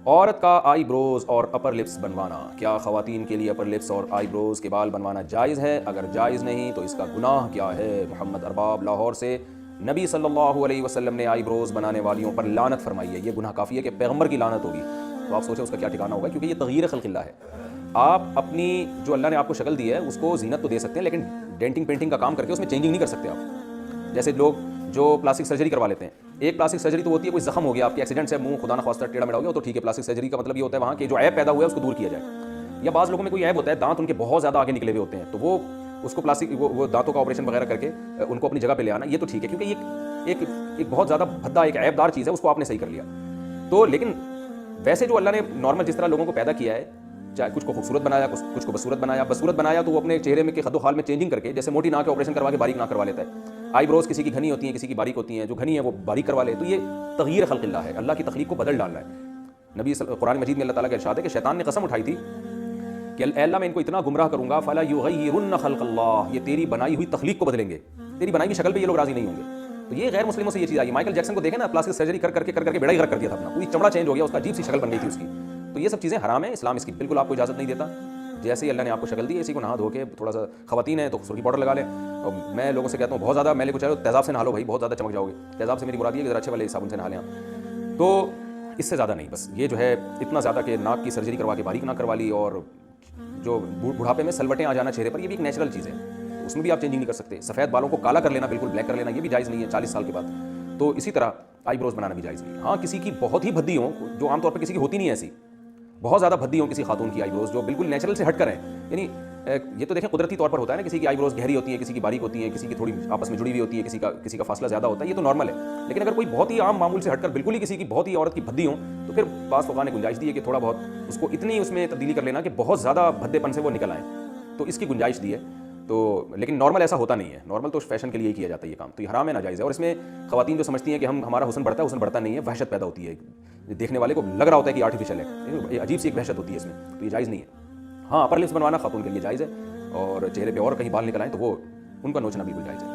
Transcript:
عورت کا آئی بروز اور اپر لپس بنوانا، کیا خواتین کے لیے اپر لپس اور آئی بروز کے بال بنوانا جائز ہے؟ اگر جائز نہیں تو اس کا گناہ کیا ہے؟ محمد ارباب لاہور سے، نبی صلی اللہ علیہ وسلم نے آئی بروز بنانے والیوں پر لعنت فرمائی ہے، یہ گناہ کافی ہے کہ پیغمبر کی لعنت ہوگی، تو آپ سوچیں اس کا کیا ٹھکانہ ہوگا، کیونکہ یہ تغییر خلق اللہ ہے۔ آپ اپنی جو اللہ نے آپ کو شکل دی ہے اس کو زینت تو دے سکتے ہیں، لیکن ڈینٹنگ پینٹنگ کا کام کر کے اس میں چینجنگ نہیں کر سکتے آپ۔ جیسے لوگ جو پلاسٹک سرجری کروا لیتے ہیں، ایک پلاسٹک سرجری تو ہوتی ہے کوئی زخم ہو گیا آپ کے ایکسیڈنٹ سے، منہ خدا نخواستہ ٹیڑھا میڑھا ہو گیا تو ٹھیک ہے، پلاسٹک سرجری کا مطلب یہ ہوتا ہے وہاں کہ جو عیب پیدا ہوا ہے اس کو دور کیا جائے۔ یا بعض لوگوں میں کوئی عیب ہوتا ہے، دانت ان کے بہت زیادہ آگے نکلے ہوئے ہوتے ہیں، تو وہ اس کو پلاسٹک وہ دانتوں کا آپریشن وغیرہ کر کے ان کو اپنی جگہ پہ لے آنا، یہ تو ٹھیک ہے، کیونکہ یہ ایک بہت زیادہ بھدا ایک عیب دار چیز ہے، اس کو آپ نے صحیح کر لیا۔ تو لیکن ویسے جو اللہ نے نارمل جس طرح لوگوں کو پیدا کیا ہے، چاہے کچھ کو خوبصورت بنایا، کچھ کو بصورت بنایا تو وہ اپنے چہرے میں کے خد و خال میں چینجنگ کر کے، جیسے موٹی ناک کے آپریشن کروا کے باریک ناک کروا لیتا ہے، آئی بروز کسی کی گھنی ہوتی ہیں کسی کی باریک ہوتی ہیں، جو گھنی ہے وہ باریک کروا لے، تو یہ تغییر خلق اللہ ہے، اللہ کی تخلیق کو بدل ڈالنا ہے۔ قرآن مجید میں اللہ تعالیٰ کا ارشاد ہے کہ شیطان نے قسم اٹھائی تھی کہ اے اللہ میں ان کو اتنا گمراہ کروں گا، فلا یغیرن خلق اللہ، یہ تیری بنائی ہوئی تخلیق کو بدلیں گے، تیری بنائی ہوئی شکل پہ یہ لوگ راضی نہیں ہوں گے۔ تو یہ غیر مسلموں سے یہ چیز آئی۔ مائیکل جیکسن کو دیکھیں نا، پلاسٹک سرجری کر کے بیڑا ہی غرق کر دیا تھا اپنا، پوری چمڑا چینج ہو گیا، اس کا عجیب سی شکل بن گئی تھی اس کی۔ تو یہ سب چیزیں حرام ہیں، اسلام اس کی بالکل آپ کو اجازت نہیں دیتا۔ جیسے ہی اللہ نے آپ کو شکل دی، اسی کو نہا دھو کے تھوڑا سا، خواتین ہیں تو سرخی پاؤڈر لگا لیں، اور میں لوگوں سے کہتا ہوں بہت زیادہ میلے کو چاہے تیزاب سے نہا لو بھائی، بہت زیادہ چمک جاؤ گے۔ تیزاب سے میری مراد یہ ہے کہ ذرا اچھے والے صابن سے نہا لیں، تو اس سے زیادہ نہیں، بس یہ جو ہے اتنا زیادہ کہ ناک کی سرجری کروا کے باریک ناک کروا لی، اور جو بڑھاپے میں سلوٹیں آ جانا چہرے پر، یہ بھی ایک نیچرل چیز ہے، اس میں بھی آپ چینجنگ نہیں کر سکتے۔ سفید بالوں کو کالا کر لینا، بالکل بلیک کر لینا، یہ بھی جائز نہیں ہے 40 سال کے بعد۔ تو اسی طرح آئی بروز بنانا بھی جائز نہیں ہے۔ ہاں کسی کی بہت ہی بھدی ہوں، جو عام طور پہ کسی کی ہوتی نہیں ہے ایسی، بہت زیادہ بھدی ہوں کسی خاتون کی آئی بروز، جو بالکل نیچرل سے ہٹ کر ہیں، یعنی یہ تو دیکھیں قدرتی طور پر ہوتا ہے نا، کسی کی آئی بروز گہری ہوتی ہے، کسی کی باریک ہوتی ہے، کسی کی تھوڑی آپس میں جڑی ہوئی ہوتی ہے، کسی کا فاصلہ زیادہ ہوتا ہے، یہ تو نارمل ہے۔ لیکن اگر کوئی بہت ہی عام معمول سے ہٹ کر بالکل ہی کسی کی بہت ہی عورت کی بھدی ہوں، تو پھر بعض فقہاء نے گنجائش دی ہے کہ تھوڑا بہت اس کو اتنی اس میں تبدیلی کر لینا کہ بہت زیادہ بھدے پن سے وہ نکل آئیں، تو اس کی گنجائش دی ہے۔ تو لیکن نارمل ایسا ہوتا نہیں ہے، نارمل تو فیشن کے لیے ہی کیا جاتا ہے یہ کام، تو یہ حرام ہے، ناجائز ہے۔ اور اس میں خواتین جو سمجھتی ہیں کہ ہمارا حسن بڑھتا نہیں ہے، وحشت پیدا ہوتی ہے، دیکھنے والے کو لگ رہا ہوتا ہے کہ آرٹیفیشل ہے، عجیب سی ایک وحشت ہوتی ہے اس میں، تو یہ جائز نہیں ہے۔ ہاں اپر لپس بنوانا خاتون کے لیے جائز ہے، اور چہرے پہ اور کہیں بال نکل آئیں تو وہ ان کا نوچنا بالکل جائز ہے۔